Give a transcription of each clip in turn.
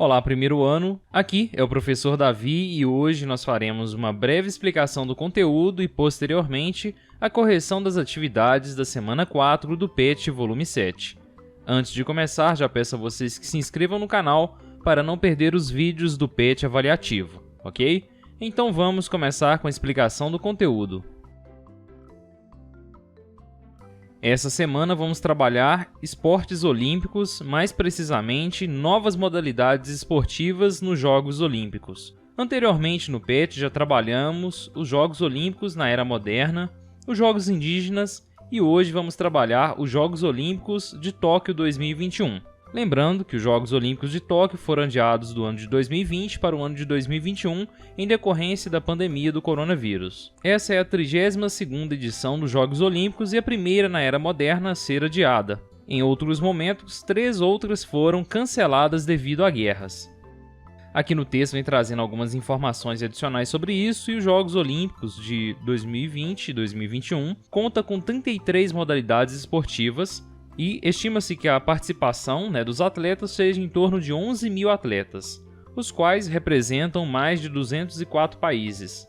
Olá, primeiro ano! Aqui é o professor Davi e hoje nós faremos uma breve explicação do conteúdo e, posteriormente, a correção das atividades da semana 4 do PET volume 7. Antes de começar, já peço a vocês que se inscrevam no canal para não perder os vídeos do PET avaliativo, ok? Então vamos começar com a explicação do conteúdo. Essa semana vamos trabalhar esportes olímpicos, mais precisamente novas modalidades esportivas nos Jogos Olímpicos. Anteriormente no PET já trabalhamos os Jogos Olímpicos na Era Moderna, os Jogos Indígenas e hoje vamos trabalhar os Jogos Olímpicos de Tóquio 2021. Lembrando que os Jogos Olímpicos de Tóquio foram adiados do ano de 2020 para o ano de 2021 em decorrência da pandemia do coronavírus. Essa é a 32ª edição dos Jogos Olímpicos e a primeira na Era Moderna a ser adiada. Em outros momentos, 3 outras foram canceladas devido a guerras. Aqui no texto vem trazendo algumas informações adicionais sobre isso e os Jogos Olímpicos de 2020 e 2021 conta com 33 modalidades esportivas, e estima-se que a participação dos atletas seja em torno de 11 mil atletas, os quais representam mais de 204 países.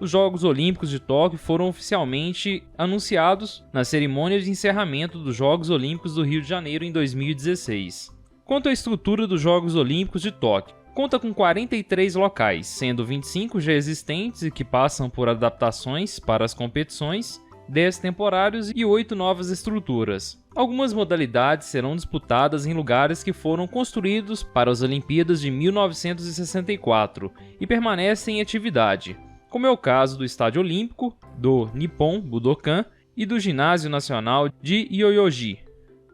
Os Jogos Olímpicos de Tóquio foram oficialmente anunciados na cerimônia de encerramento dos Jogos Olímpicos do Rio de Janeiro em 2016. Quanto à estrutura dos Jogos Olímpicos de Tóquio, conta com 43 locais, sendo 25 já existentes e que passam por adaptações para as competições, 10 temporários e 8 novas estruturas. Algumas modalidades serão disputadas em lugares que foram construídos para as Olimpíadas de 1964 e permanecem em atividade, como é o caso do Estádio Olímpico, do Nippon Budokan e do Ginásio Nacional de Yoyogi.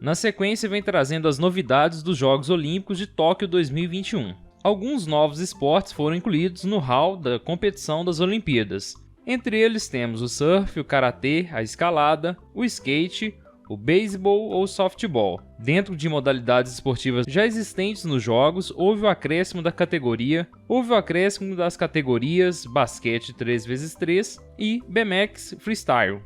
Na sequência vem trazendo as novidades dos Jogos Olímpicos de Tóquio 2021. Alguns novos esportes foram incluídos no hall da competição das Olimpíadas. Entre eles temos o surf, o karatê, a escalada, o skate, o beisebol ou softball. Dentro de modalidades esportivas já existentes nos jogos, houve o acréscimo das categorias basquete 3x3 e BMX freestyle.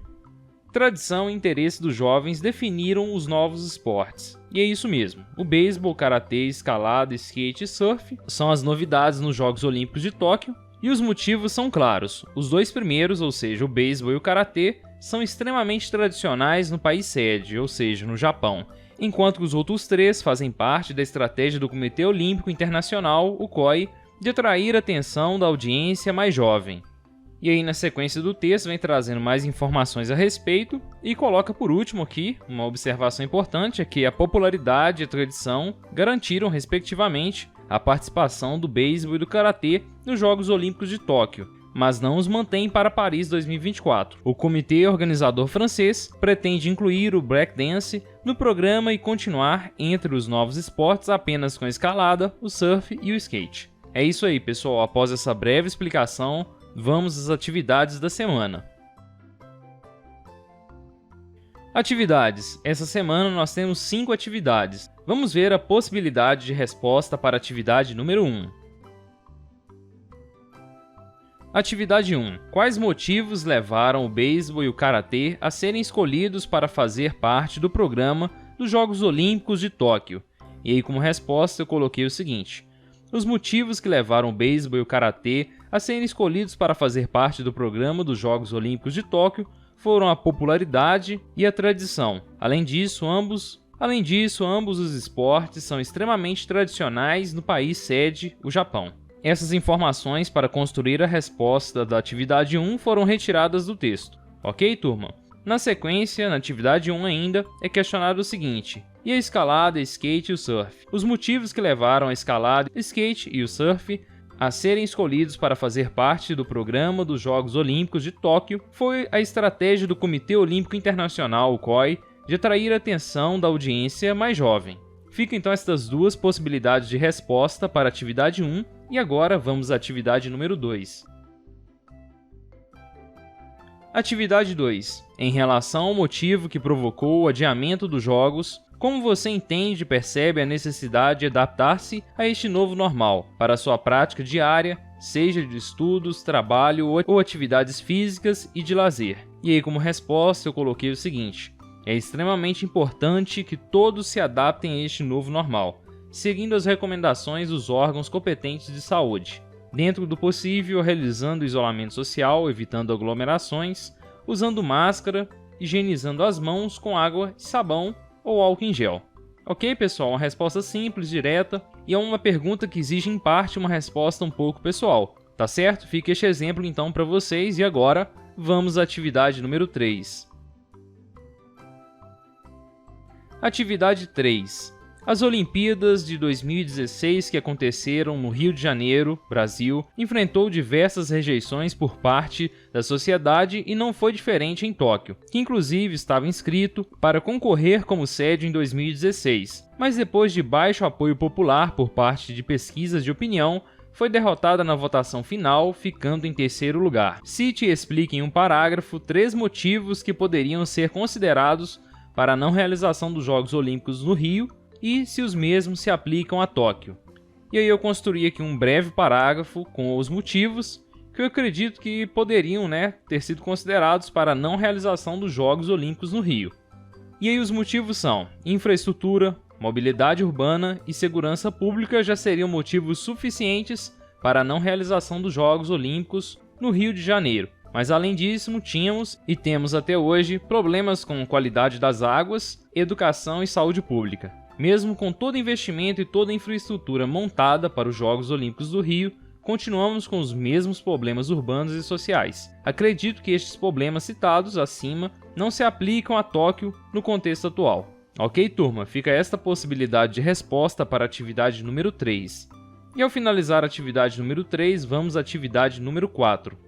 Tradição e interesse dos jovens definiram os novos esportes. E é isso mesmo, o beisebol, karatê, escalada, skate e surf são as novidades nos Jogos Olímpicos de Tóquio. E os motivos são claros. Os dois primeiros, ou seja, o beisebol e o karatê, são extremamente tradicionais no país sede, ou seja, no Japão, enquanto que os outros 3 fazem parte da estratégia do Comitê Olímpico Internacional, o COI, de atrair a atenção da audiência mais jovem. E aí na sequência do texto vem trazendo mais informações a respeito e coloca por último aqui uma observação importante, é que a popularidade e a tradição garantiram respectivamente a participação do beisebol e do karatê nos Jogos Olímpicos de Tóquio, mas não os mantém para Paris 2024. O comitê organizador francês pretende incluir o breakdance no programa e continuar entre os novos esportes apenas com a escalada, o surf e o skate. É isso aí, pessoal. Após essa breve explicação, vamos às atividades da semana. Atividades. Essa semana nós temos 5 atividades. Vamos ver a possibilidade de resposta para a atividade número 1. Atividade 1. Quais motivos levaram o beisebol e o karatê a serem escolhidos para fazer parte do programa dos Jogos Olímpicos de Tóquio? E aí, como resposta, eu coloquei o seguinte: os motivos que levaram o beisebol e o karatê a serem escolhidos para fazer parte do programa dos Jogos Olímpicos de Tóquio foram a popularidade e a tradição. Além disso, ambos os esportes são extremamente tradicionais no país sede, o Japão. Essas informações para construir a resposta da atividade 1 foram retiradas do texto. Ok, turma? Na sequência, na atividade 1 ainda, é questionado o seguinte: e a escalada, skate e o surf? Os motivos que levaram a escalada, skate e o surf a serem escolhidos para fazer parte do programa dos Jogos Olímpicos de Tóquio foi a estratégia do Comitê Olímpico Internacional, o COI, de atrair a atenção da audiência mais jovem. Ficam então estas duas possibilidades de resposta para a atividade 1 e agora vamos à atividade número 2. Atividade 2. Em relação ao motivo que provocou o adiamento dos Jogos, como você entende e percebe a necessidade de adaptar-se a este novo normal para a sua prática diária, seja de estudos, trabalho ou atividades físicas e de lazer? E aí, como resposta, eu coloquei o seguinte: é extremamente importante que todos se adaptem a este novo normal, seguindo as recomendações dos órgãos competentes de saúde. Dentro do possível, realizando isolamento social, evitando aglomerações, usando máscara, higienizando as mãos com água e sabão ou álcool em gel. Ok, pessoal? Uma resposta simples, direta, e é uma pergunta que exige em parte uma resposta um pouco pessoal. Tá certo? Fica este exemplo então para vocês, e agora vamos à atividade número 3. Atividade 3. As Olimpíadas de 2016 que aconteceram no Rio de Janeiro, Brasil, enfrentou diversas rejeições por parte da sociedade e não foi diferente em Tóquio, que inclusive estava inscrito para concorrer como sede em 2016, mas depois de baixo apoio popular por parte de pesquisas de opinião, foi derrotada na votação final, ficando em terceiro lugar. Cite e explique em um parágrafo 3 motivos que poderiam ser considerados para a não realização dos Jogos Olímpicos no Rio e se os mesmos se aplicam a Tóquio. E aí eu construí aqui um breve parágrafo com os motivos que eu acredito que poderiam, ter sido considerados para a não realização dos Jogos Olímpicos no Rio. E aí os motivos são: infraestrutura, mobilidade urbana e segurança pública já seriam motivos suficientes para a não realização dos Jogos Olímpicos no Rio de Janeiro. Mas além disso, tínhamos e temos até hoje problemas com qualidade das águas, educação e saúde pública. Mesmo com todo investimento e toda a infraestrutura montada para os Jogos Olímpicos do Rio, continuamos com os mesmos problemas urbanos e sociais. Acredito que estes problemas citados acima não se aplicam a Tóquio no contexto atual. Ok, turma? Fica esta possibilidade de resposta para a atividade número 3. E ao finalizar a atividade número 3, vamos à atividade número 4.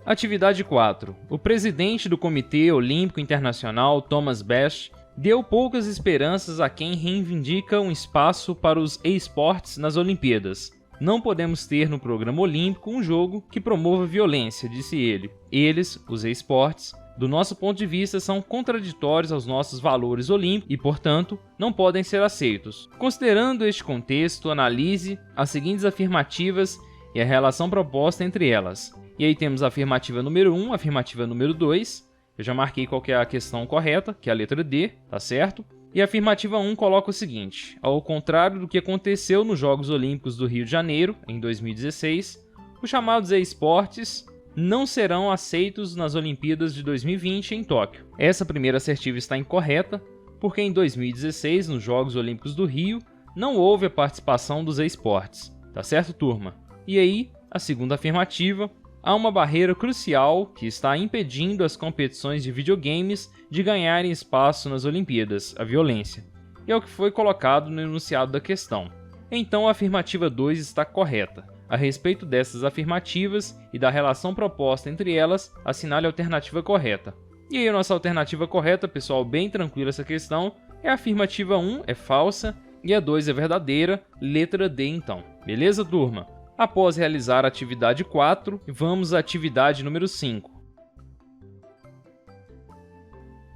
Atividade 4. O presidente do Comitê Olímpico Internacional, Thomas Bach, deu poucas esperanças a quem reivindica um espaço para os esportes nas Olimpíadas. Não podemos ter no programa olímpico um jogo que promova violência, disse ele. Eles, os esportes, do nosso ponto de vista, são contraditórios aos nossos valores olímpicos e, portanto, não podem ser aceitos. Considerando este contexto, analise as seguintes afirmativas e a relação proposta entre elas. E aí temos a afirmativa número 1, a afirmativa número 2. Eu já marquei qual que é a questão correta, que é a letra D, tá certo? E a afirmativa 1 coloca o seguinte: ao contrário do que aconteceu nos Jogos Olímpicos do Rio de Janeiro, em 2016, os chamados esportes não serão aceitos nas Olimpíadas de 2020 em Tóquio. Essa primeira assertiva está incorreta, porque em 2016, nos Jogos Olímpicos do Rio, não houve a participação dos esportes. Tá certo, turma? E aí, a segunda afirmativa: há uma barreira crucial que está impedindo as competições de videogames de ganharem espaço nas Olimpíadas, a violência. E é o que foi colocado no enunciado da questão. Então a afirmativa 2 está correta. A respeito dessas afirmativas e da relação proposta entre elas, assinale a alternativa correta. E aí a nossa alternativa correta, pessoal, bem tranquila essa questão, é a afirmativa 1, é falsa, e a 2 é verdadeira, letra D então. Beleza, turma? Após realizar a atividade 4, vamos à atividade número 5.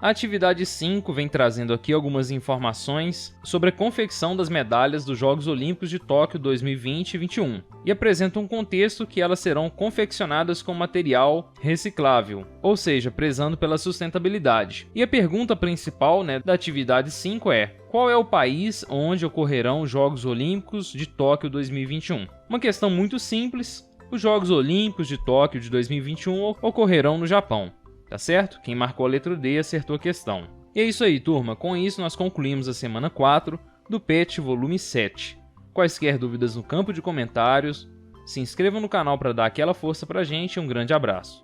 A atividade 5 vem trazendo aqui algumas informações sobre a confecção das medalhas dos Jogos Olímpicos de Tóquio 2020 e 2021 e apresenta um contexto que elas serão confeccionadas com material reciclável, ou seja, prezando pela sustentabilidade. E a pergunta principal da atividade 5 é: qual é o país onde ocorrerão os Jogos Olímpicos de Tóquio 2021? Uma questão muito simples: os Jogos Olímpicos de Tóquio de 2021 ocorrerão no Japão. Tá certo? Quem marcou a letra D acertou a questão. E é isso aí, turma. Com isso, nós concluímos a semana 4 do PET volume 7. Quaisquer dúvidas no campo de comentários, se inscrevam no canal para dar aquela força pra gente e um grande abraço.